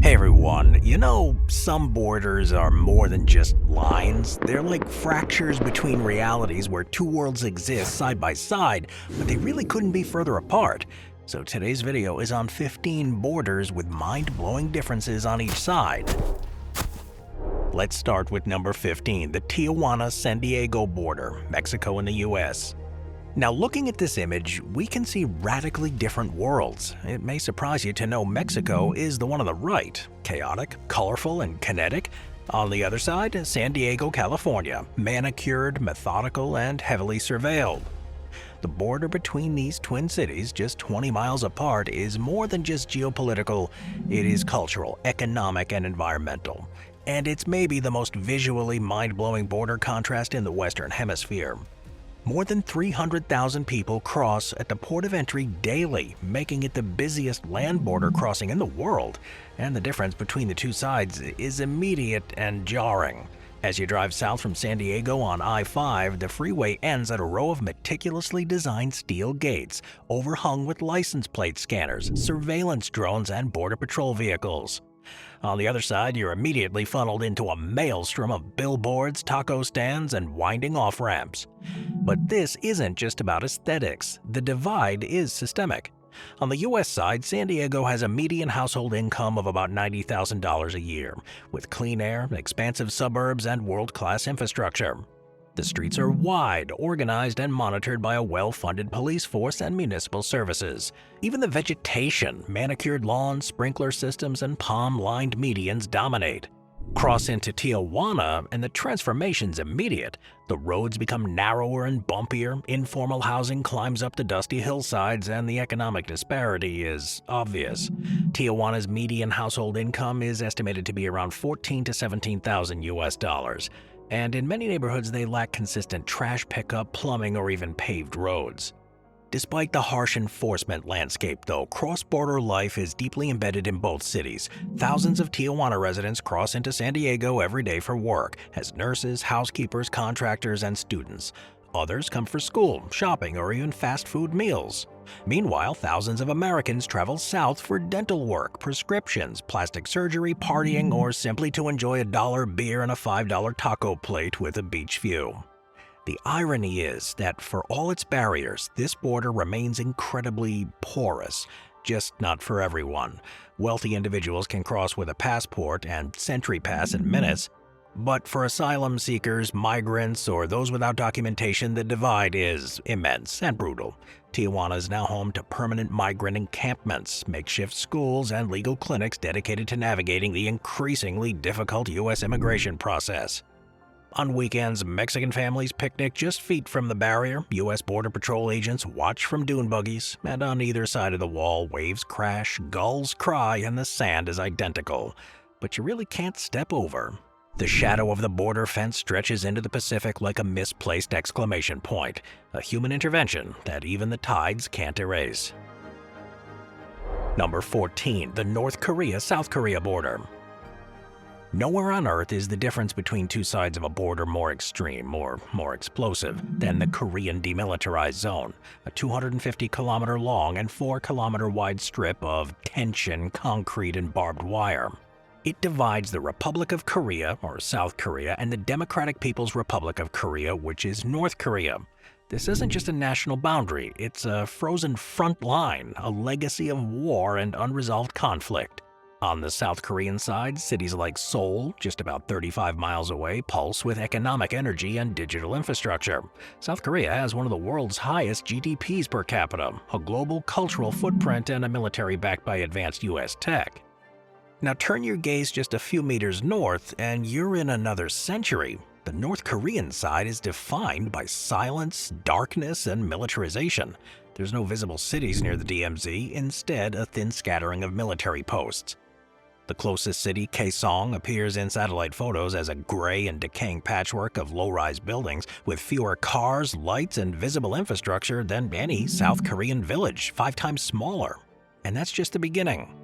Hey everyone, some borders are more than just lines. They're like fractures between realities where two worlds exist side by side, but they really couldn't be further apart. So today's video is on 15 borders with mind-blowing differences on each side. Let's start with number 15, the Tijuana-San Diego border, Mexico and the US. Now, looking at this image, we can see radically different worlds. It may surprise you to know Mexico is the one on the right, chaotic, colorful, and kinetic. On the other side, San Diego, California, manicured, methodical, and heavily surveilled. The border between these twin cities, just 20 miles apart, is more than just geopolitical. It is cultural, economic, and environmental. And it's maybe the most visually mind-blowing border contrast in the Western Hemisphere. More than 300,000 people cross at the port of entry daily, making it the busiest land border crossing in the world. And the difference between the two sides is immediate and jarring. As you drive south from San Diego on I-5, the freeway ends at a row of meticulously designed steel gates, overhung with license plate scanners, surveillance drones, and border patrol vehicles. On the other side, you're immediately funneled into a maelstrom of billboards, taco stands, and winding off-ramps. But this isn't just about aesthetics. The divide is systemic. On the US side, San Diego has a median household income of about $90,000 a year, with clean air, expansive suburbs, and world-class infrastructure. The streets are wide, organized, and monitored by a well-funded police force and municipal services. Even the vegetation, manicured lawns, sprinkler systems, and palm-lined medians dominate. Cross into Tijuana, and the transformation's immediate. The roads become narrower and bumpier, informal housing climbs up the dusty hillsides, and the economic disparity is obvious. Tijuana's median household income is estimated to be around $14,000 to $17,000 US. And in many neighborhoods they lack consistent trash pickup, plumbing, or even paved roads. Despite the harsh enforcement landscape, though, cross-border life is deeply embedded in both cities. Thousands of Tijuana residents cross into San Diego every day for work, as nurses, housekeepers, contractors, and students. Others come for school, shopping, or even fast food meals. Meanwhile, thousands of Americans travel south for dental work, prescriptions, plastic surgery, partying, or simply to enjoy a $1 beer and a $5 taco plate with a beach view. The irony is that for all its barriers, this border remains incredibly porous, just not for everyone. Wealthy individuals can cross with a passport and Sentry Pass in minutes. But for asylum seekers, migrants, or those without documentation, the divide is immense and brutal. Tijuana is now home to permanent migrant encampments, makeshift schools, and legal clinics dedicated to navigating the increasingly difficult U.S. immigration process. On weekends, Mexican families picnic just feet from the barrier, U.S. Border Patrol agents watch from dune buggies, and on either side of the wall, waves crash, gulls cry, and the sand is identical. But you really can't step over. The shadow of the border fence stretches into the Pacific like a misplaced exclamation point, a human intervention that even the tides can't erase. Number 14, the North Korea-South Korea border. Nowhere on Earth is the difference between two sides of a border more extreme or more explosive than the Korean Demilitarized Zone, a 250-kilometer long and 4-kilometer wide strip of tension, concrete, and barbed wire. It divides the Republic of Korea, or South Korea, and the Democratic People's Republic of Korea, which is North Korea. This isn't just a national boundary, it's a frozen front line, a legacy of war and unresolved conflict. On the South Korean side, cities like Seoul, just about 35 miles away, pulse with economic energy and digital infrastructure. South Korea has one of the world's highest GDPs per capita, a global cultural footprint, and a military backed by advanced U.S. tech. Now turn your gaze just a few meters north and you're in another century. The North Korean side is defined by silence, darkness, and militarization. There's no visible cities near the DMZ, instead a thin scattering of military posts. The closest city, Kaesong, appears in satellite photos as a gray and decaying patchwork of low-rise buildings with fewer cars, lights, and visible infrastructure than any South Korean village, 5 times smaller. And that's just the beginning.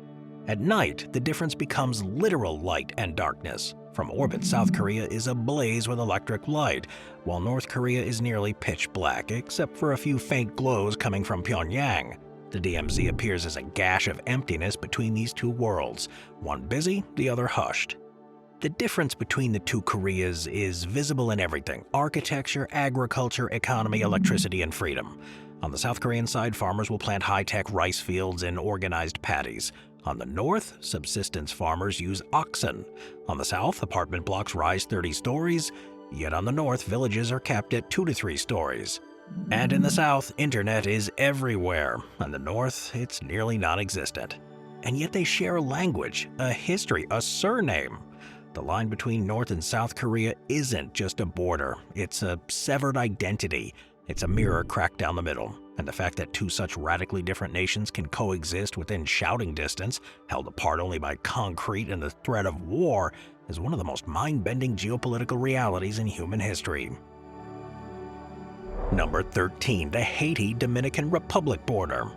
At night, the difference becomes literal light and darkness. From orbit, South Korea is ablaze with electric light, while North Korea is nearly pitch black, except for a few faint glows coming from Pyongyang. The DMZ appears as a gash of emptiness between these two worlds, one busy, the other hushed. The difference between the two Koreas is visible in everything: architecture, agriculture, economy, electricity, and freedom. On the South Korean side, farmers will plant high-tech rice fields in organized paddies. On the north, subsistence farmers use oxen. On the south, apartment blocks rise 30 stories, yet on the north, villages are capped at 2 to 3 stories. And in the south, internet is everywhere. On the north, it's nearly non-existent. And yet they share a language, a history, a surname. The line between North and South Korea isn't just a border, it's a severed identity. It's a mirror cracked down the middle. And the fact that two such radically different nations can coexist within shouting distance, held apart only by concrete and the threat of war, is one of the most mind-bending geopolitical realities in human history. Number 13. The Haiti-Dominican Republic border.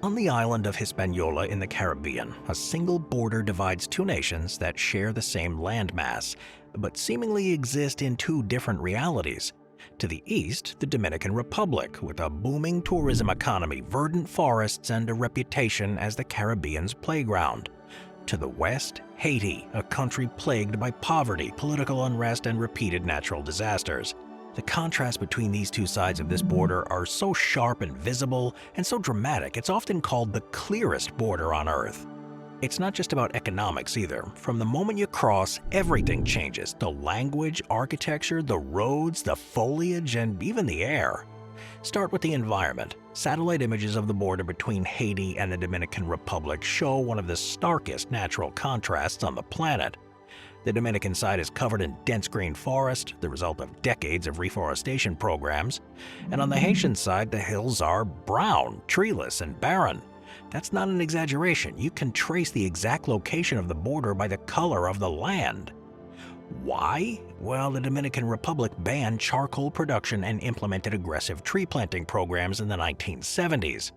On the island of Hispaniola in the Caribbean, a single border divides two nations that share the same landmass, but seemingly exist in two different realities. To the east, the Dominican Republic, with a booming tourism economy, verdant forests, and a reputation as the Caribbean's playground. To the west, Haiti, a country plagued by poverty, political unrest, and repeated natural disasters. The contrast between these two sides of this border are so sharp and visible, and so dramatic, it's often called the clearest border on Earth. It's not just about economics either. From the moment you cross, everything changes: the language, architecture, the roads, the foliage, and even the air. Start with the environment. Satellite images of the border between Haiti and the Dominican Republic show one of the starkest natural contrasts on the planet. The Dominican side is covered in dense green forest, the result of decades of reforestation programs. And on the Haitian side, the hills are brown, treeless, and barren. That's not an exaggeration. You can trace the exact location of the border by the color of the land. Why? Well, the Dominican Republic banned charcoal production and implemented aggressive tree planting programs in the 1970s.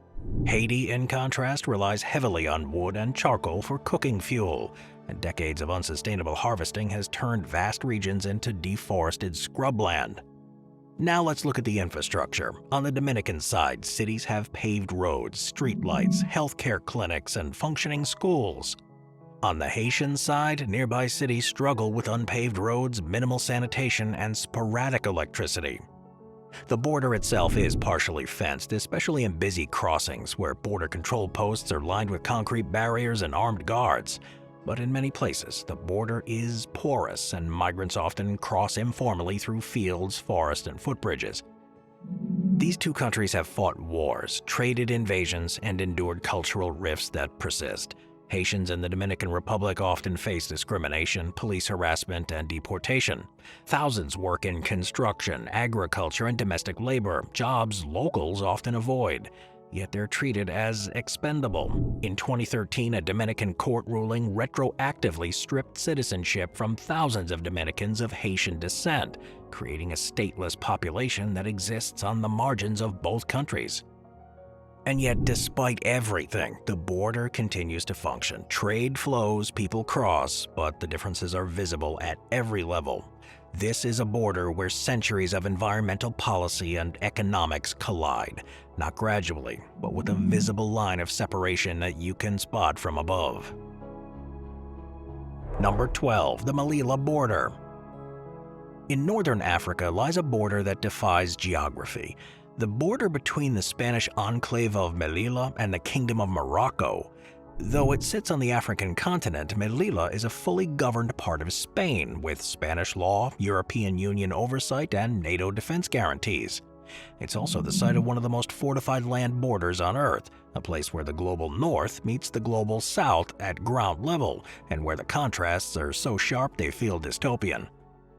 Haiti, in contrast, relies heavily on wood and charcoal for cooking fuel, and decades of unsustainable harvesting has turned vast regions into deforested scrubland. Now let's look at the infrastructure. On the Dominican side, cities have paved roads, streetlights, healthcare clinics, and functioning schools. On the Haitian side, nearby cities struggle with unpaved roads, minimal sanitation, and sporadic electricity. The border itself is partially fenced, especially in busy crossings where border control posts are lined with concrete barriers and armed guards. But in many places, the border is porous, and migrants often cross informally through fields, forests, and footbridges. These two countries have fought wars, traded invasions, and endured cultural rifts that persist. Haitians in the Dominican Republic often face discrimination, police harassment, and deportation. Thousands work in construction, agriculture, and domestic labor, jobs locals often avoid. Yet they're treated as expendable. In 2013, a Dominican court ruling retroactively stripped citizenship from thousands of Dominicans of Haitian descent, creating a stateless population that exists on the margins of both countries. And yet, despite everything, the border continues to function. Trade flows, people cross, but the differences are visible at every level. This is a border where centuries of environmental policy and economics collide, not gradually, but with a visible line of separation that you can spot from above. Number 12. The Melilla border. In northern Africa lies a border that defies geography. The border between the Spanish enclave of Melilla and the Kingdom of Morocco. Though it sits on the African continent, Melilla is a fully governed part of Spain, with Spanish law, European Union oversight, and NATO defense guarantees. It's also the site of one of the most fortified land borders on Earth, a place where the global north meets the global south at ground level, and where the contrasts are so sharp they feel dystopian.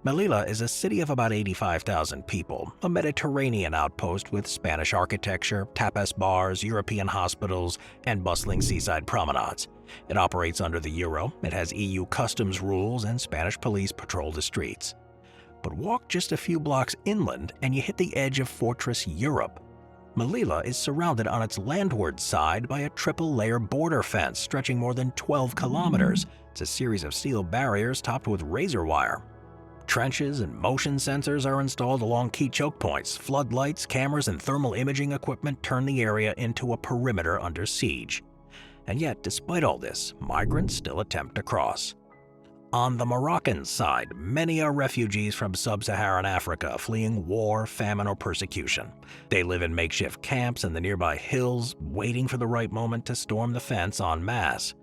Melilla is a city of about 85,000 people, a Mediterranean outpost with Spanish architecture, tapas bars, European hospitals, and bustling seaside promenades. It operates under the euro, it has EU customs rules, and Spanish police patrol the streets. But walk just a few blocks inland and you hit the edge of Fortress Europe. Melilla is surrounded on its landward side by a triple-layer border fence stretching more than 12 kilometers. It's a series of steel barriers topped with razor wire. Trenches and motion sensors are installed along key choke points. Floodlights, cameras, and thermal imaging equipment turn the area into a perimeter under siege. And yet, despite all this, migrants still attempt to cross. On the Moroccan side, many are refugees from sub-Saharan Africa fleeing war, famine, or persecution. They live in makeshift camps in the nearby hills, waiting for the right moment to storm the fence en masse.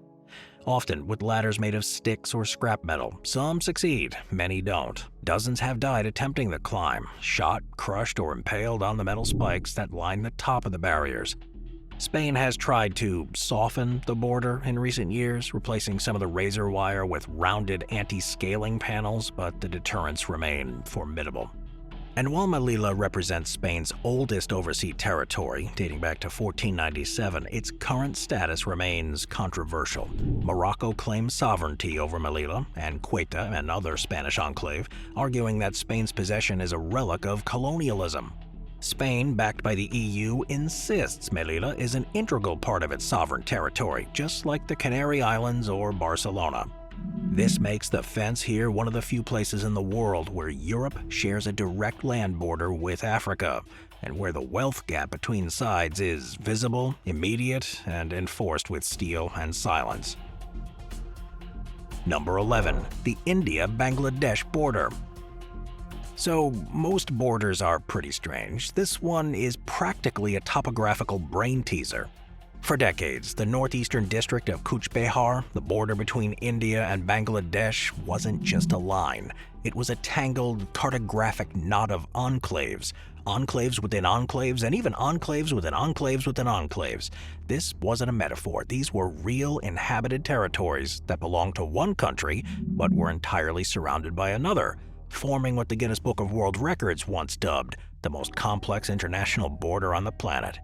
Often with ladders made of sticks or scrap metal. Some succeed, many don't. Dozens have died attempting the climb, shot, crushed, or impaled on the metal spikes that line the top of the barriers. Spain has tried to soften the border in recent years, replacing some of the razor wire with rounded anti-scaling panels, but the deterrents remain formidable. And while Melilla represents Spain's oldest overseas territory, dating back to 1497, its current status remains controversial. Morocco claims sovereignty over Melilla and Ceuta, another Spanish enclave, arguing that Spain's possession is a relic of colonialism. Spain, backed by the EU, insists Melilla is an integral part of its sovereign territory, just like the Canary Islands or Barcelona. This makes the fence here one of the few places in the world where Europe shares a direct land border with Africa, and where the wealth gap between sides is visible, immediate, and enforced with steel and silence. Number 11. The India-Bangladesh border. So, most borders are pretty strange. This one is practically a topographical brain teaser. For decades, the northeastern district of Cooch Behar, the border between India and Bangladesh, wasn't just a line. It was a tangled, cartographic knot of enclaves. Enclaves within enclaves, and even enclaves within enclaves within enclaves. This wasn't a metaphor. These were real inhabited territories that belonged to one country, but were entirely surrounded by another, forming what the Guinness Book of World Records once dubbed the most complex international border on the planet.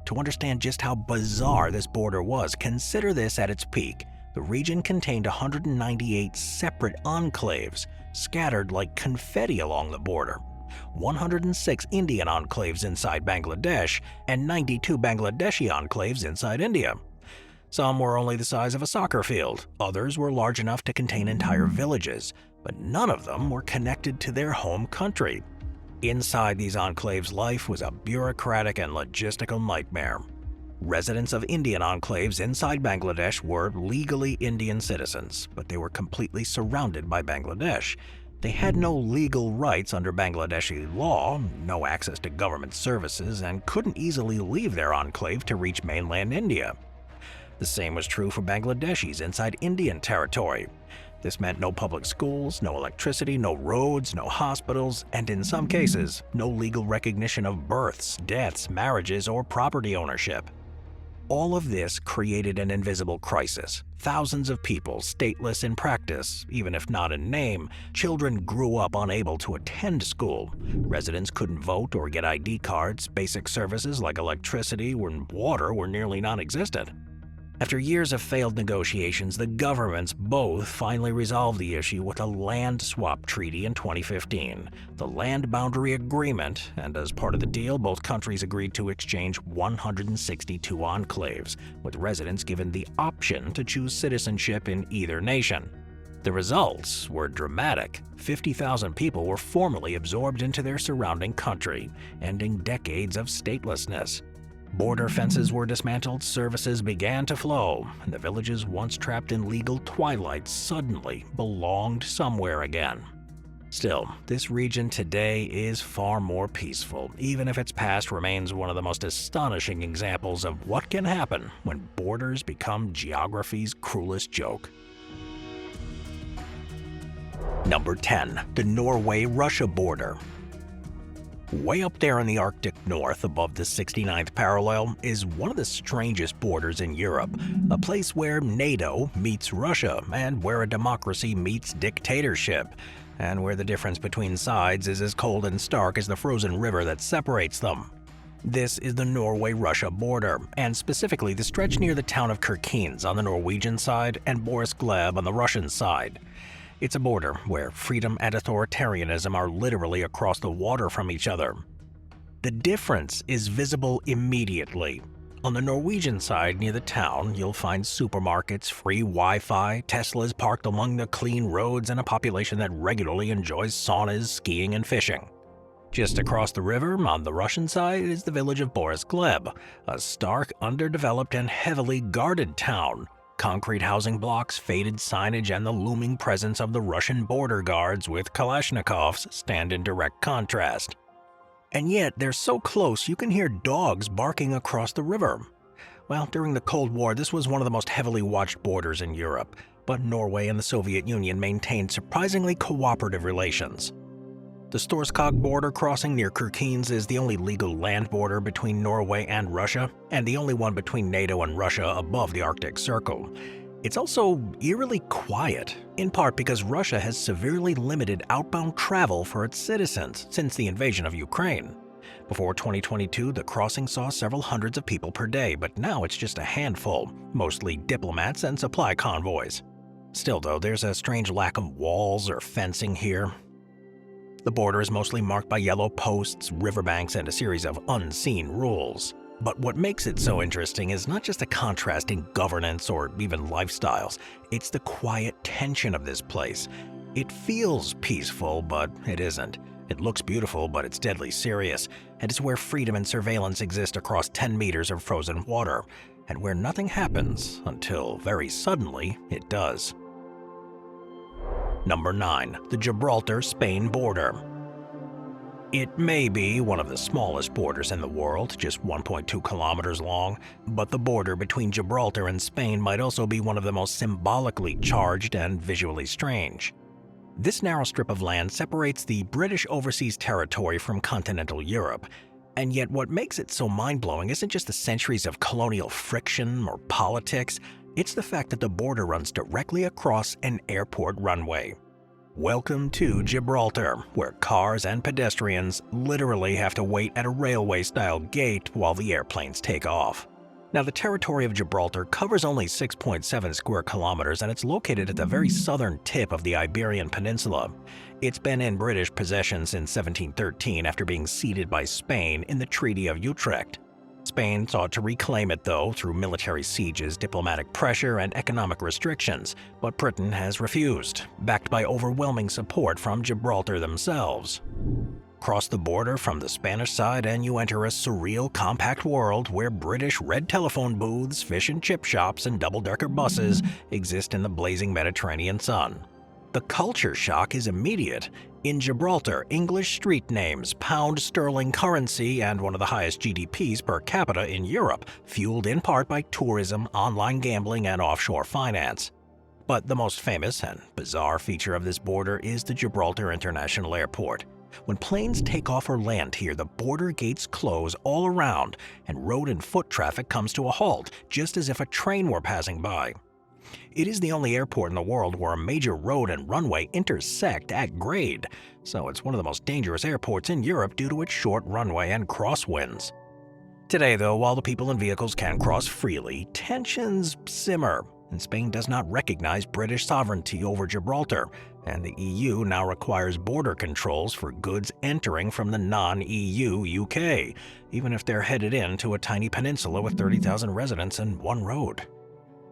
To understand just how bizarre this border was, consider this at its peak. The region contained 198 separate enclaves, scattered like confetti along the border. 106 Indian enclaves inside Bangladesh, and 92 Bangladeshi enclaves inside India. Some were only the size of a soccer field, others were large enough to contain entire villages, but none of them were connected to their home country. Inside these enclaves, life was a bureaucratic and logistical nightmare. Residents of Indian enclaves inside Bangladesh were legally Indian citizens, but they were completely surrounded by Bangladesh. They had no legal rights under Bangladeshi law, no access to government services, and couldn't easily leave their enclave to reach mainland India. The same was true for Bangladeshis inside Indian territory. This meant no public schools, no electricity, no roads, no hospitals, and in some cases, no legal recognition of births, deaths, marriages, or property ownership. All of this created an invisible crisis. Thousands of people, stateless in practice, even if not in name, children grew up unable to attend school. Residents couldn't vote or get ID cards, basic services like electricity and water were nearly non-existent. After years of failed negotiations, the governments both finally resolved the issue with a land swap treaty in 2015, the Land Boundary Agreement, and as part of the deal, both countries agreed to exchange 162 enclaves, with residents given the option to choose citizenship in either nation. The results were dramatic. 50,000 people were formally absorbed into their surrounding country, ending decades of statelessness. Border fences were dismantled, services began to flow, and the villages once trapped in legal twilight suddenly belonged somewhere again. Still, this region today is far more peaceful, even if its past remains one of the most astonishing examples of what can happen when borders become geography's cruelest joke. Number 10. The Norway-Russia border. Way up there in the Arctic North, above the 69th parallel, is one of the strangest borders in Europe, a place where NATO meets Russia, and where a democracy meets dictatorship, and where the difference between sides is as cold and stark as the frozen river that separates them. This is the Norway-Russia border, and specifically the stretch near the town of Kirkenes on the Norwegian side and Boris Gleb on the Russian side. It's a border where freedom and authoritarianism are literally across the water from each other. The difference is visible immediately. On the Norwegian side near the town, you'll find supermarkets, free Wi-Fi, Teslas parked along the clean roads, and a population that regularly enjoys saunas, skiing, and fishing. Just across the river, on the Russian side, is the village of Boris Gleb, a stark, underdeveloped, and heavily guarded town. Concrete housing blocks, faded signage, and the looming presence of the Russian border guards with Kalashnikovs stand in direct contrast. And yet, they're so close you can hear dogs barking across the river. Well, during the Cold War, this was one of the most heavily watched borders in Europe, but Norway and the Soviet Union maintained surprisingly cooperative relations. The Storskog border crossing near Kirkenes is the only legal land border between Norway and Russia, and the only one between NATO and Russia above the Arctic Circle. It's also eerily quiet, in part because Russia has severely limited outbound travel for its citizens since the invasion of Ukraine. Before 2022, the crossing saw several hundreds of people per day, but now it's just a handful, mostly diplomats and supply convoys. Still though, there's a strange lack of walls or fencing here. The border is mostly marked by yellow posts, riverbanks, and a series of unseen rules. But what makes it so interesting is not just a contrast in governance or even lifestyles, it's the quiet tension of this place. It feels peaceful, but it isn't. It looks beautiful, but it's deadly serious, and it's where freedom and surveillance exist across 10 meters of frozen water, and where nothing happens until, very suddenly, it does. Number 9. The Gibraltar-Spain border. It may be one of the smallest borders in the world, just 1.2 kilometers long, but the border between Gibraltar and Spain might also be one of the most symbolically charged and visually strange. This narrow strip of land separates the British overseas territory from continental Europe, and yet what makes it so mind-blowing isn't just the centuries of colonial friction or politics, it's the fact that the border runs directly across an airport runway. Welcome to Gibraltar, where cars and pedestrians literally have to wait at a railway-style gate while the airplanes take off. Now, the territory of Gibraltar covers only 6.7 square kilometers, and it's located at the very southern tip of the Iberian Peninsula. It's been in British possession since 1713 after being ceded by Spain in the Treaty of Utrecht. Spain sought to reclaim it, though, through military sieges, diplomatic pressure, and economic restrictions, but Britain has refused, backed by overwhelming support from Gibraltar themselves. Cross the border from the Spanish side and you enter a surreal, compact world where British red telephone booths, fish and chip shops, and double-decker buses exist in the blazing Mediterranean sun. The culture shock is immediate. In Gibraltar, English street names, pound sterling currency, and one of the highest GDPs per capita in Europe, fueled in part by tourism, online gambling, and offshore finance. But the most famous and bizarre feature of this border is the Gibraltar International Airport. When planes take off or land here, the border gates close all around, and road and foot traffic comes to a halt, just as if a train were passing by. It is the only airport in the world where a major road and runway intersect at grade, so it's one of the most dangerous airports in Europe due to its short runway and crosswinds. Today, though, while the people and vehicles can cross freely, tensions simmer, and Spain does not recognize British sovereignty over Gibraltar, and the EU now requires border controls for goods entering from the non-EU UK, even if they're headed into a tiny peninsula with 30,000 residents and one road.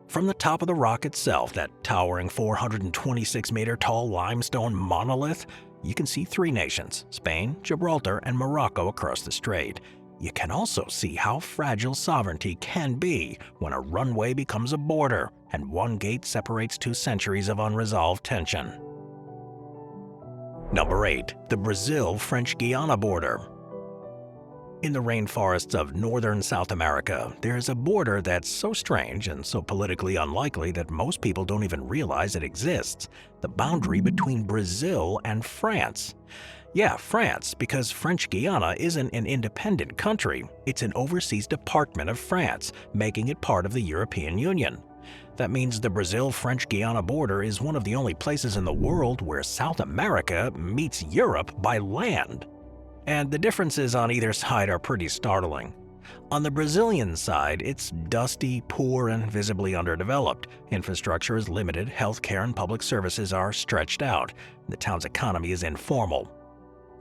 From the top of the rock itself, that towering 426-meter-tall limestone monolith, you can see three nations, Spain, Gibraltar, and Morocco across the strait. You can also see how fragile sovereignty can be when a runway becomes a border and one gate separates 2 centuries of unresolved tension. Number 8. The Brazil-French Guiana border. In the rainforests of northern South America, there's a border that's so strange and so politically unlikely that most people don't even realize it exists. The boundary between Brazil and France. Yeah, France, because French Guiana isn't an independent country. It's an overseas department of France, making it part of the European Union. That means the Brazil-French Guiana border is one of the only places in the world where South America meets Europe by land. And the differences on either side are pretty startling. On the Brazilian side, it's dusty, poor, and visibly underdeveloped. Infrastructure is limited, healthcare and public services are stretched out. The town's economy is informal.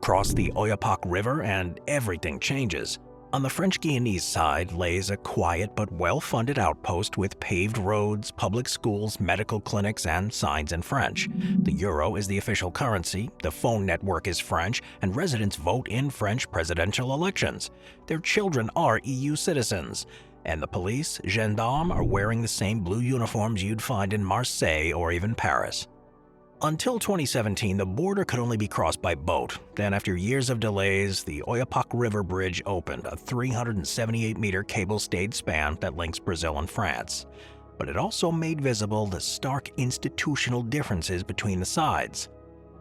Cross the Oyapock River and everything changes. On the French Guianese side lays a quiet but well-funded outpost with paved roads, public schools, medical clinics, and signs in French. The euro is the official currency, the phone network is French, and residents vote in French presidential elections. Their children are EU citizens. And the police, gendarmes, are wearing the same blue uniforms you'd find in Marseille or even Paris. Until 2017, the border could only be crossed by boat. Then, after years of delays, the Oyapock River Bridge opened, a 378-meter cable-stayed span that links Brazil and France. But it also made visible the stark institutional differences between the sides.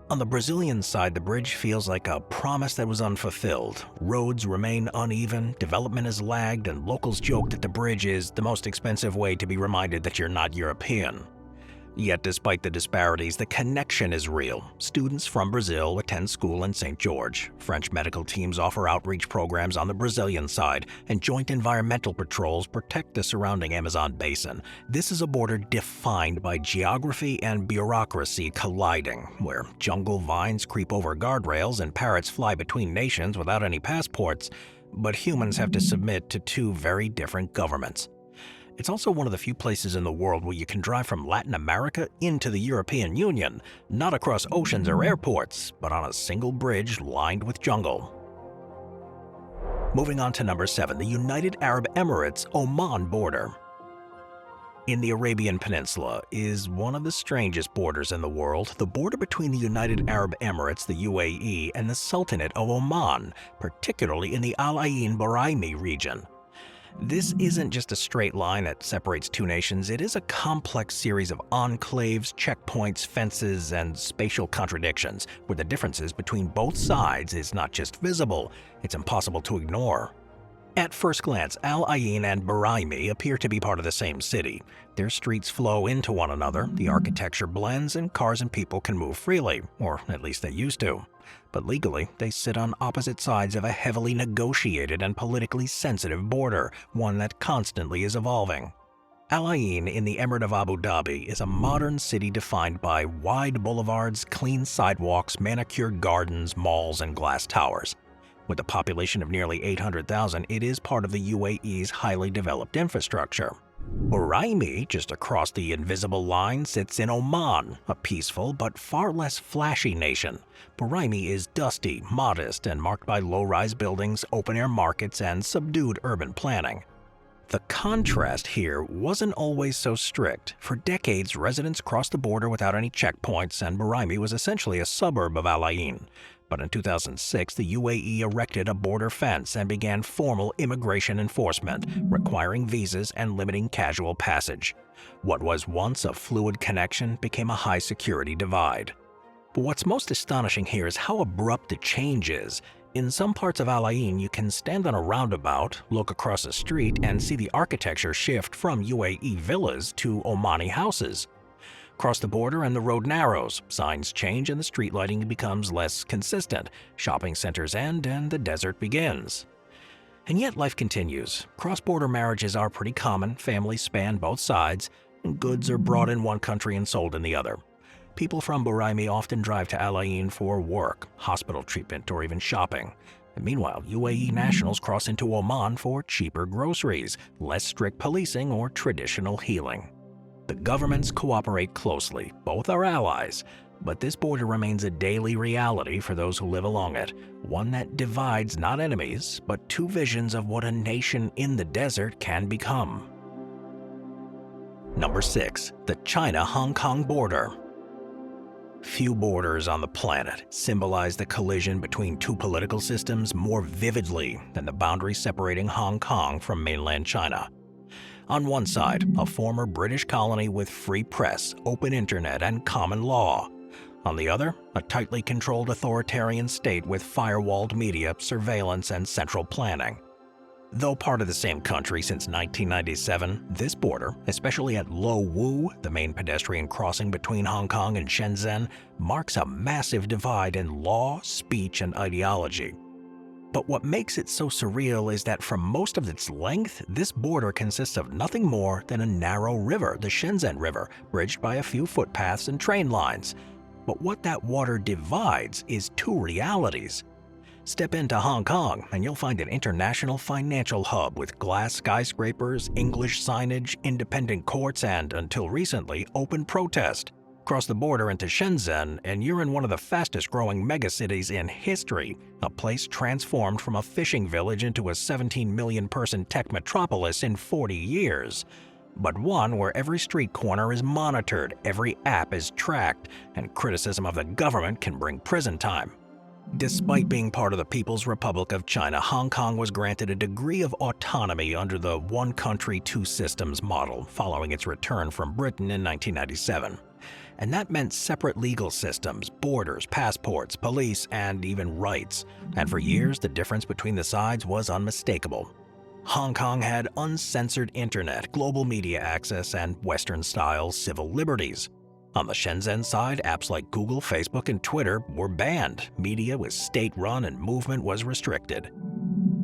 On the Brazilian side, the bridge feels like a promise that was unfulfilled. Roads remain uneven, development has lagged, and locals joke that the bridge is the most expensive way to be reminded that you're not European. Yet despite the disparities, the connection is real. Students from Brazil attend school in St. George. French medical teams offer outreach programs on the Brazilian side, and joint environmental patrols protect the surrounding Amazon basin. This is a border defined by geography and bureaucracy colliding, where jungle vines creep over guardrails and parrots fly between nations without any passports, but humans have to submit to two very different governments. It's also one of the few places in the world where you can drive from Latin America into the European Union, not across oceans or airports, but on a single bridge lined with jungle. Moving on to number 7, the United Arab Emirates Oman border. In the Arabian Peninsula is one of the strangest borders in the world, the border between the United Arab Emirates, the UAE, and the Sultanate of Oman, particularly in the Al Ain Baraymi region. This isn't just a straight line that separates two nations, it is a complex series of enclaves, checkpoints, fences, and spatial contradictions, where the differences between both sides is not just visible, it's impossible to ignore. At first glance, Al Ain and Baraymi appear to be part of the same city. Their streets flow into one another, the architecture blends, and cars and people can move freely, or at least they used to. But legally, they sit on opposite sides of a heavily negotiated and politically sensitive border, one that constantly is evolving. Al Ain in the Emirate of Abu Dhabi is a modern city defined by wide boulevards, clean sidewalks, manicured gardens, malls, and glass towers. With a population of nearly 800,000, it is part of the UAE's highly developed infrastructure. Baraymi, just across the invisible line, sits in Oman, a peaceful but far less flashy nation. Baraymi is dusty, modest, and marked by low-rise buildings, open-air markets, and subdued urban planning. The contrast here wasn't always so strict. For decades, residents crossed the border without any checkpoints, and Baraymi was essentially a suburb of Al Ain. But in 2006, the UAE erected a border fence and began formal immigration enforcement, requiring visas and limiting casual passage. What was once a fluid connection became a high-security divide. But what's most astonishing here is how abrupt the change is. In some parts of Al Ain, you can stand on a roundabout, look across a street, and see the architecture shift from UAE villas to Omani houses. Cross the border and the road narrows, signs change and the street lighting becomes less consistent, shopping centers end and the desert begins. And yet life continues. Cross-border marriages are pretty common, families span both sides, and goods are brought in one country and sold in the other. People from Baraymi often drive to Al Ain for work, hospital treatment, or even shopping. And meanwhile, UAE nationals cross into Oman for cheaper groceries, less strict policing, or traditional healing. The governments cooperate closely, both are allies, but this border remains a daily reality for those who live along it, one that divides not enemies, but two visions of what a nation in the desert can become. Number 6. The China-Hong Kong border. Few borders on the planet symbolize the collision between two political systems more vividly than the boundary separating Hong Kong from mainland China. On one side, a former British colony with free press, open internet, and common law. On the other, a tightly controlled authoritarian state with firewalled media, surveillance, and central planning. Though part of the same country since 1997, this border, especially at Lo Wu, the main pedestrian crossing between Hong Kong and Shenzhen, marks a massive divide in law, speech, and ideology. But what makes it so surreal is that for most of its length, this border consists of nothing more than a narrow river, the Shenzhen River, bridged by a few footpaths and train lines. But what that water divides is two realities. Step into Hong Kong and you'll find an international financial hub with glass skyscrapers, English signage, independent courts, and, until recently, open protest. Cross the border into Shenzhen and you're in one of the fastest-growing megacities in history, a place transformed from a fishing village into a 17 million-person tech metropolis in 40 years. But one where every street corner is monitored, every app is tracked, and criticism of the government can bring prison time. Despite being part of the People's Republic of China, Hong Kong was granted a degree of autonomy under the one country, two systems model following its return from Britain in 1997. And that meant separate legal systems, borders, passports, police, and even rights. And for years, the difference between the sides was unmistakable. Hong Kong had uncensored internet, global media access, and Western-style civil liberties. On the Shenzhen side, apps like Google, Facebook, and Twitter were banned. Media was state-run and movement was restricted.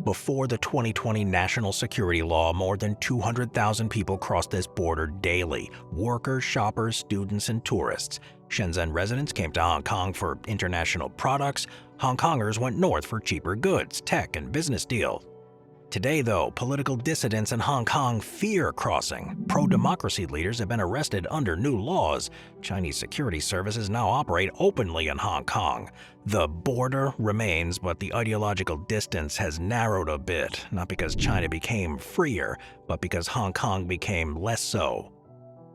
Before the 2020 national security law, more than 200,000 people crossed this border daily. Workers, shoppers, students, and tourists. Shenzhen residents came to Hong Kong for international products. Hong Kongers went north for cheaper goods, tech, and business deals. Today, though, political dissidents in Hong Kong fear crossing. Pro-democracy leaders have been arrested under new laws. Chinese security services now operate openly in Hong Kong. The border remains, but the ideological distance has narrowed a bit, not because China became freer, but because Hong Kong became less so.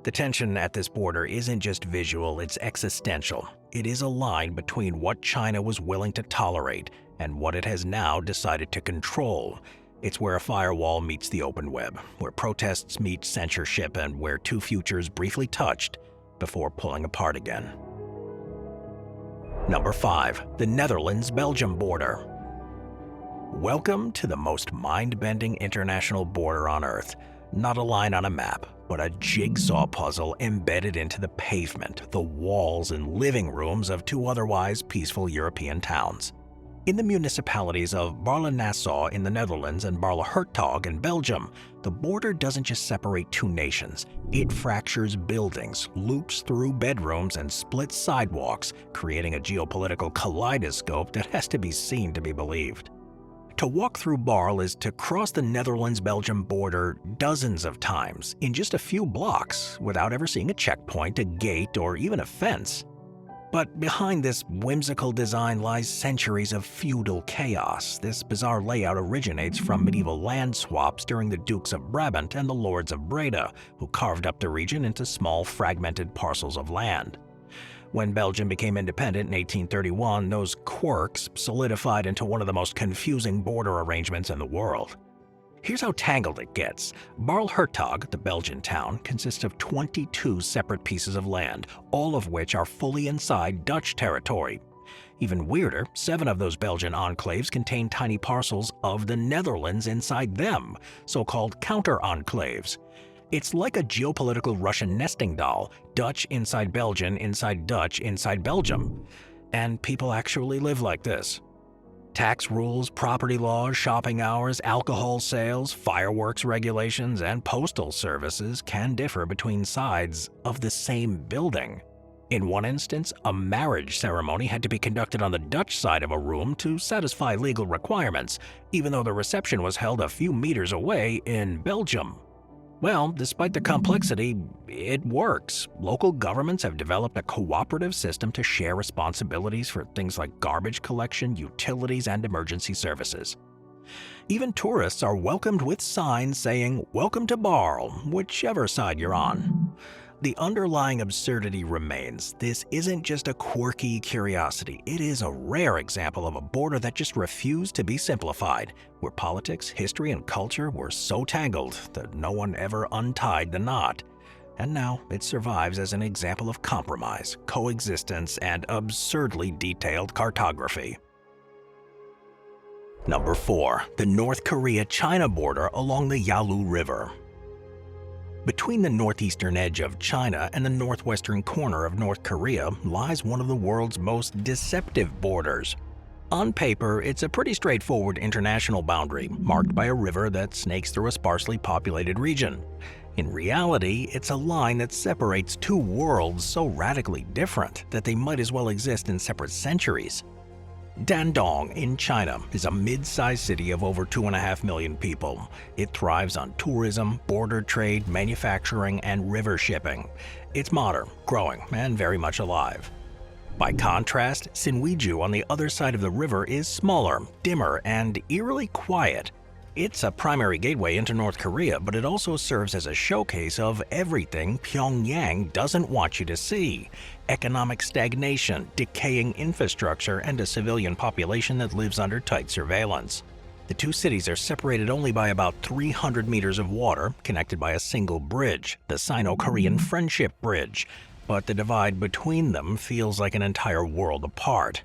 The tension at this border isn't just visual, it's existential. It is a line between what China was willing to tolerate and what it has now decided to control. It's where a firewall meets the open web, where protests meet censorship, and where two futures briefly touched before pulling apart again. Number 5. The Netherlands-Belgium border. Welcome to the most mind-bending international border on Earth. Not a line on a map, but a jigsaw puzzle embedded into the pavement, the walls, and living rooms of two otherwise peaceful European towns. In the municipalities of Barle-Nassau in the Netherlands and Barle-Hertog in Belgium, the border doesn't just separate two nations. It fractures buildings, loops through bedrooms, and splits sidewalks, creating a geopolitical kaleidoscope that has to be seen to be believed. To walk through Barle is to cross the Netherlands-Belgium border dozens of times in just a few blocks without ever seeing a checkpoint, a gate, or even a fence. But behind this whimsical design lies centuries of feudal chaos. This bizarre layout originates from medieval land swaps during the Dukes of Brabant and the Lords of Breda, who carved up the region into small, fragmented parcels of land. When Belgium became independent in 1831, those quirks solidified into one of the most confusing border arrangements in the world. Here's how tangled it gets. Barle-Hertog, the Belgian town, consists of 22 separate pieces of land, all of which are fully inside Dutch territory. Even weirder, 7 of those Belgian enclaves contain tiny parcels of the Netherlands inside them, so-called counter-enclaves. It's like a geopolitical Russian nesting doll, Dutch inside Belgian, inside Dutch, inside Belgium. And people actually live like this. Tax rules, property laws, shopping hours, alcohol sales, fireworks regulations, and postal services can differ between sides of the same building. In one instance, a marriage ceremony had to be conducted on the Dutch side of a room to satisfy legal requirements, even though the reception was held a few meters away in Belgium. Well, despite the complexity, it works. Local governments have developed a cooperative system to share responsibilities for things like garbage collection, utilities, and emergency services. Even tourists are welcomed with signs saying, "Welcome to Barle," whichever side you're on. The underlying absurdity remains. This isn't just a quirky curiosity. It is a rare example of a border that just refused to be simplified, where politics, history, and culture were so tangled that no one ever untied the knot. And now it survives as an example of compromise, coexistence, and absurdly detailed cartography. Number 4. The North Korea-China border along the Yalu River. Between the northeastern edge of China and the northwestern corner of North Korea lies one of the world's most deceptive borders. On paper, it's a pretty straightforward international boundary, marked by a river that snakes through a sparsely populated region. In reality, it's a line that separates two worlds so radically different that they might as well exist in separate centuries. Dandong in China is a mid-sized city of over 2.5 million people. It thrives on tourism, border trade, manufacturing, and river shipping. It's modern, growing, and very much alive. By contrast, Sinwiju on the other side of the river is smaller, dimmer, and eerily quiet. It's a primary gateway into North Korea, but it also serves as a showcase of everything Pyongyang doesn't want you to see: economic stagnation, decaying infrastructure, and a civilian population that lives under tight surveillance. The two cities are separated only by about 300 meters of water, connected by a single bridge, the Sino-Korean Friendship Bridge, but the divide between them feels like an entire world apart.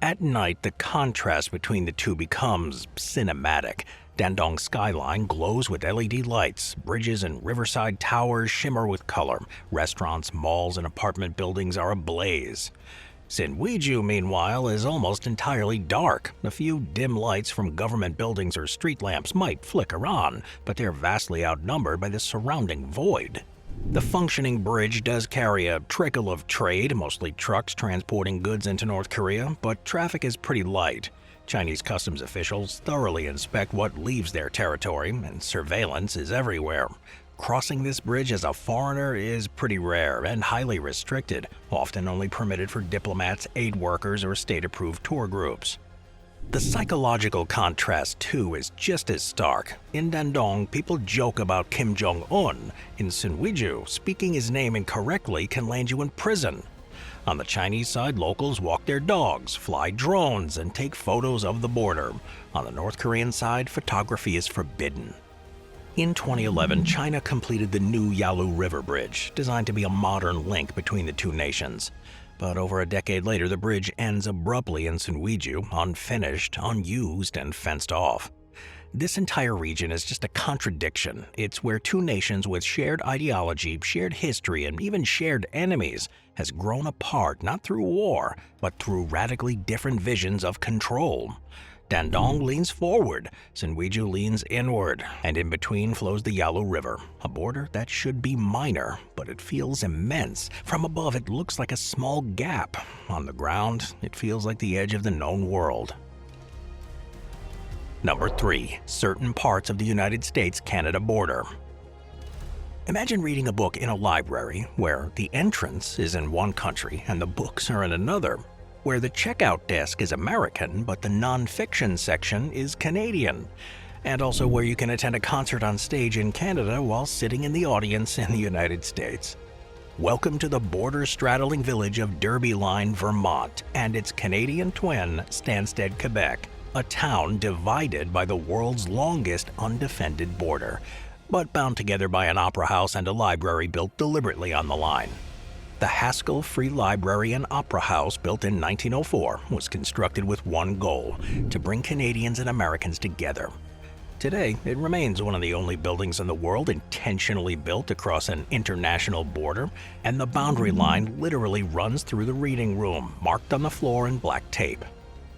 At night, the contrast between the two becomes cinematic. Dandong's skyline glows with LED lights, bridges and riverside towers shimmer with color, restaurants, malls, and apartment buildings are ablaze. Sinwiju, meanwhile, is almost entirely dark. A few dim lights from government buildings or street lamps might flicker on, but they're vastly outnumbered by the surrounding void. The functioning bridge does carry a trickle of trade, mostly trucks transporting goods into North Korea, but traffic is pretty light. Chinese customs officials thoroughly inspect what leaves their territory, and surveillance is everywhere. Crossing this bridge as a foreigner is pretty rare and highly restricted, often only permitted for diplomats, aid workers, or state-approved tour groups. The psychological contrast, too, is just as stark. In Dandong, people joke about Kim Jong-un. In Sinwiju, speaking his name incorrectly can land you in prison. On the Chinese side, locals walk their dogs, fly drones, and take photos of the border. On the North Korean side, photography is forbidden. In 2011, China completed the new Yalu River Bridge, designed to be a modern link between the two nations. But over a decade later, the bridge ends abruptly in Sinwiju, unfinished, unused, and fenced off. This entire region is just a contradiction. It's where two nations with shared ideology, shared history, and even shared enemies has grown apart not through war, but through radically different visions of control. Dandong leans forward, Sinwiju leans inward, and in between flows the Yalu River, a border that should be minor, but it feels immense. From above, it looks like a small gap. On the ground, it feels like the edge of the known world. Number 3. Certain parts of the United States-Canada border. Imagine reading a book in a library where the entrance is in one country and the books are in another, where the checkout desk is American but the non-fiction section is Canadian, and also where you can attend a concert on stage in Canada while sitting in the audience in the United States. Welcome to the border-straddling village of Derby Line, Vermont, and its Canadian twin, Stansted, Quebec, a town divided by the world's longest undefended border, but bound together by an opera house and a library built deliberately on the line. The Haskell Free Library and Opera House, built in 1904, was constructed with one goal: to bring Canadians and Americans together. Today, it remains one of the only buildings in the world intentionally built across an international border, and the boundary line literally runs through the reading room, marked on the floor in black tape.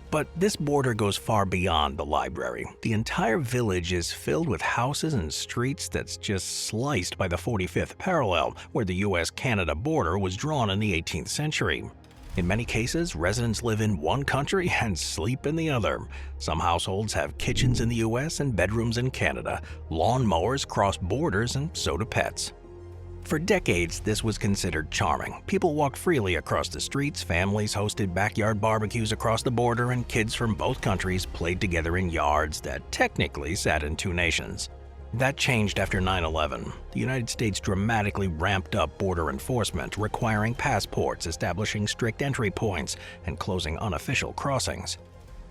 But this border goes far beyond the library. The entire village is filled with houses and streets that's just sliced by the 45th parallel, where the US-Canada border was drawn in the 18th century. In many cases, residents live in one country and sleep in the other. Some households have kitchens in the US and bedrooms in Canada. Lawn mowers cross borders, and so do pets. For decades, this was considered charming. People walked freely across the streets, families hosted backyard barbecues across the border, and kids from both countries played together in yards that technically sat in two nations. That changed after 9/11. The United States dramatically ramped up border enforcement, requiring passports, establishing strict entry points, and closing unofficial crossings.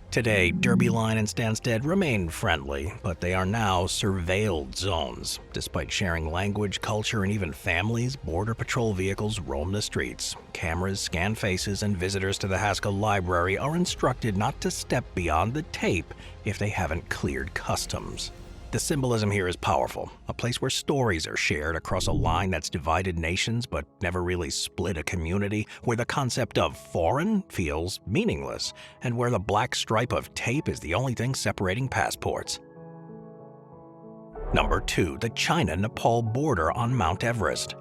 Today, Derby Line and Stansted remain friendly, but they are now surveilled zones. Despite sharing language, culture, and even families, Border Patrol vehicles roam the streets. Cameras scan faces, and visitors to the Haskell Library are instructed not to step beyond the tape if they haven't cleared customs. The symbolism here is powerful, a place where stories are shared across a line that's divided nations but never really split a community, where the concept of foreign feels meaningless, and where the black stripe of tape is the only thing separating passports. Number 2. The China-Nepal border on Mount Everest.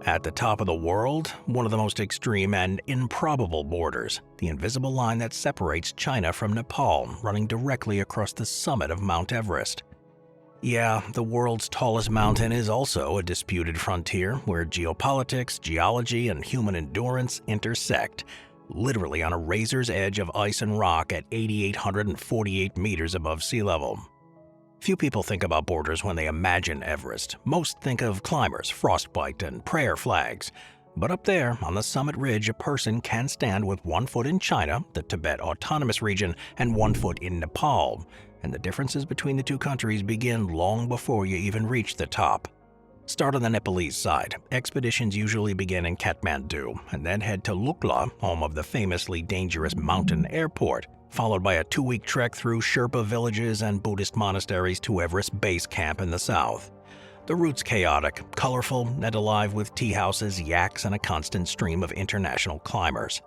At the top of the world, one of the most extreme and improbable borders, the invisible line that separates China from Nepal, running directly across the summit of Mount Everest. Yeah, the world's tallest mountain is also a disputed frontier where geopolitics, geology, and human endurance intersect, literally on a razor's edge of ice and rock at 8,848 meters above sea level. Few people think about borders when they imagine Everest. Most think of climbers, frostbite, and prayer flags. But up there, on the summit ridge, a person can stand with 1 foot in China, the Tibet Autonomous Region, and 1 foot in Nepal. And the differences between the two countries begin long before you even reach the top. Start on the Nepalese side. Expeditions usually begin in Kathmandu, and then head to Lukla, home of the famously dangerous mountain airport, followed by a 2-week trek through Sherpa villages and Buddhist monasteries to Everest Base Camp in the south. The route's chaotic, colorful, and alive with tea houses, yaks, and a constant stream of international climbers.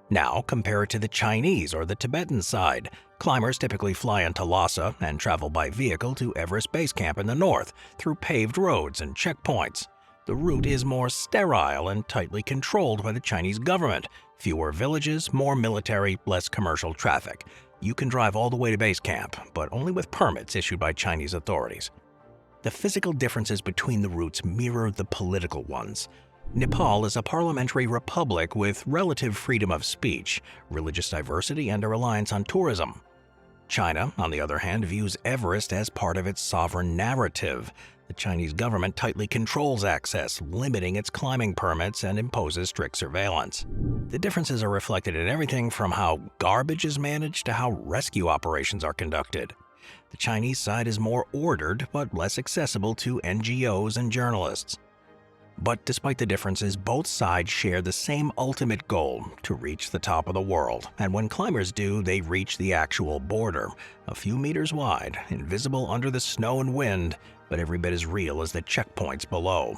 Now compare it to the Chinese or the Tibetan side. Climbers typically fly into Lhasa and travel by vehicle to Everest Base Camp in the north, through paved roads and checkpoints. The route is more sterile and tightly controlled by the Chinese government. Fewer villages, more military, less commercial traffic. You can drive all the way to base camp, but only with permits issued by Chinese authorities. The physical differences between the routes mirror the political ones. Nepal is a parliamentary republic with relative freedom of speech, religious diversity, and a reliance on tourism. China, on the other hand, views Everest as part of its sovereign narrative. The Chinese government tightly controls access, limiting its climbing permits and imposes strict surveillance. The differences are reflected in everything from how garbage is managed to how rescue operations are conducted. The Chinese side is more ordered but less accessible to NGOs and journalists. But despite the differences, both sides share the same ultimate goal, to reach the top of the world. And when climbers do, they reach the actual border, a few meters wide, invisible under the snow and wind, but every bit as real as the checkpoints below.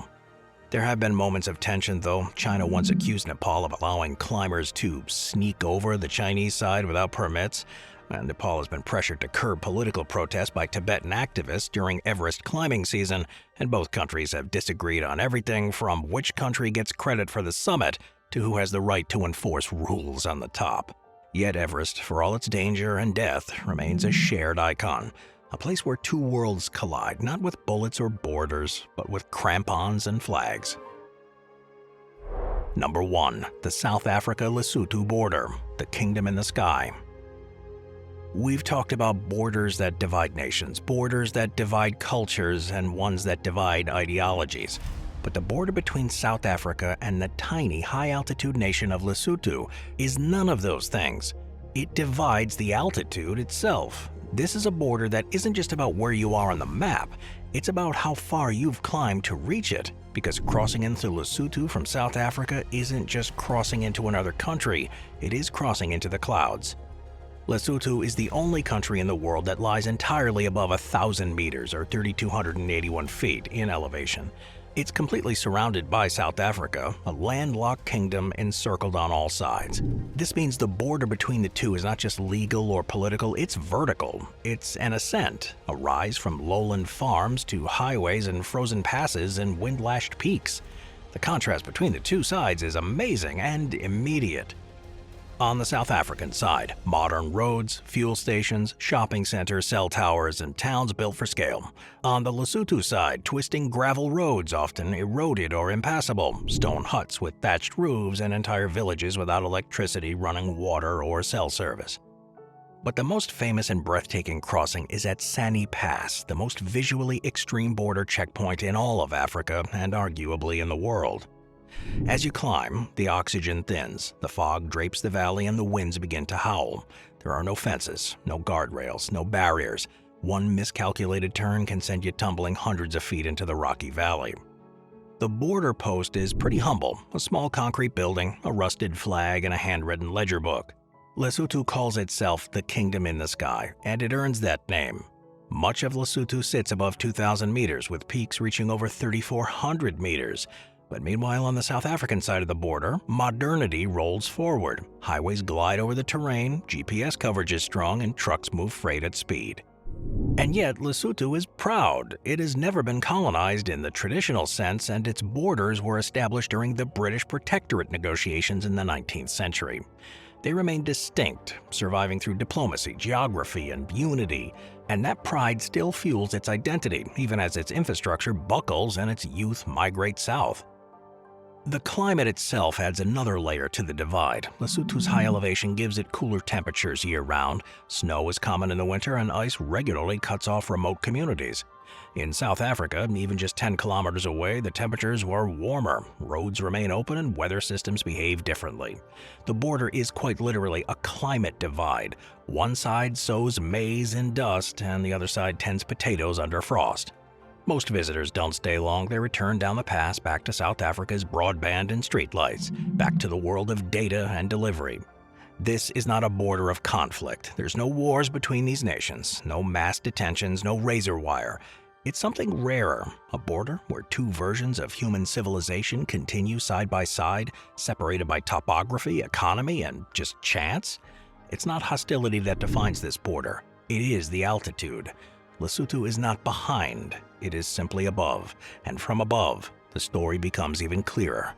There have been moments of tension, though. China once accused Nepal of allowing climbers to sneak over the Chinese side without permits, and Nepal has been pressured to curb political protests by Tibetan activists during Everest climbing season, and both countries have disagreed on everything from which country gets credit for the summit to who has the right to enforce rules on the top. Yet Everest, for all its danger and death, remains a shared icon, a place where two worlds collide, not with bullets or borders, but with crampons and flags. Number 1. The South Africa-Lesotho border, the kingdom in the sky. We've talked about borders that divide nations, borders that divide cultures, and ones that divide ideologies. But the border between South Africa and the tiny, high-altitude nation of Lesotho is none of those things. It divides the altitude itself. This is a border that isn't just about where you are on the map, it's about how far you've climbed to reach it, because crossing into Lesotho from South Africa isn't just crossing into another country, it is crossing into the clouds. Lesotho is the only country in the world that lies entirely above 1,000 meters or 3,281 feet in elevation. It's completely surrounded by South Africa, a landlocked kingdom encircled on all sides. This means the border between the two is not just legal or political, it's vertical. It's an ascent, a rise from lowland farms to highways and frozen passes and wind-lashed peaks. The contrast between the two sides is amazing and immediate. On the South African side, modern roads, fuel stations, shopping centers, cell towers, and towns built for scale. On the Lesotho side, twisting gravel roads often eroded or impassable, stone huts with thatched roofs, and entire villages without electricity, running water, or cell service. But the most famous and breathtaking crossing is at Sani Pass, the most visually extreme border checkpoint in all of Africa and arguably in the world. As you climb, the oxygen thins, the fog drapes the valley, and the winds begin to howl. There are no fences, no guardrails, no barriers. One miscalculated turn can send you tumbling hundreds of feet into the rocky valley. The border post is pretty humble, a small concrete building, a rusted flag, and a handwritten ledger book. Lesotho calls itself the Kingdom in the Sky, and it earns that name. Much of Lesotho sits above 2,000 meters, with peaks reaching over 3,400 meters. But meanwhile, on the South African side of the border, modernity rolls forward. Highways glide over the terrain, GPS coverage is strong, and trucks move freight at speed. And yet, Lesotho is proud. It has never been colonized in the traditional sense, and its borders were established during the British Protectorate negotiations in the 19th century. They remain distinct, surviving through diplomacy, geography, and unity, and that pride still fuels its identity, even as its infrastructure buckles and its youth migrate south. The climate itself adds another layer to the divide. Lesotho's high elevation gives it cooler temperatures year-round, snow is common in the winter, and ice regularly cuts off remote communities. In South Africa, even just 10 kilometers away, the temperatures were warmer, roads remain open, and weather systems behave differently. The border is quite literally a climate divide. One side sows maize in dust, and the other side tends potatoes under frost. Most visitors don't stay long. They return down the pass back to South Africa's broadband and streetlights, back to the world of data and delivery. This is not a border of conflict. There's no wars between these nations, no mass detentions, no razor wire. It's something rarer, a border where two versions of human civilization continue side by side, separated by topography, economy, and just chance. It's not hostility that defines this border. It is the altitude. Lesotho is not behind, it is simply above, and from above, the story becomes even clearer.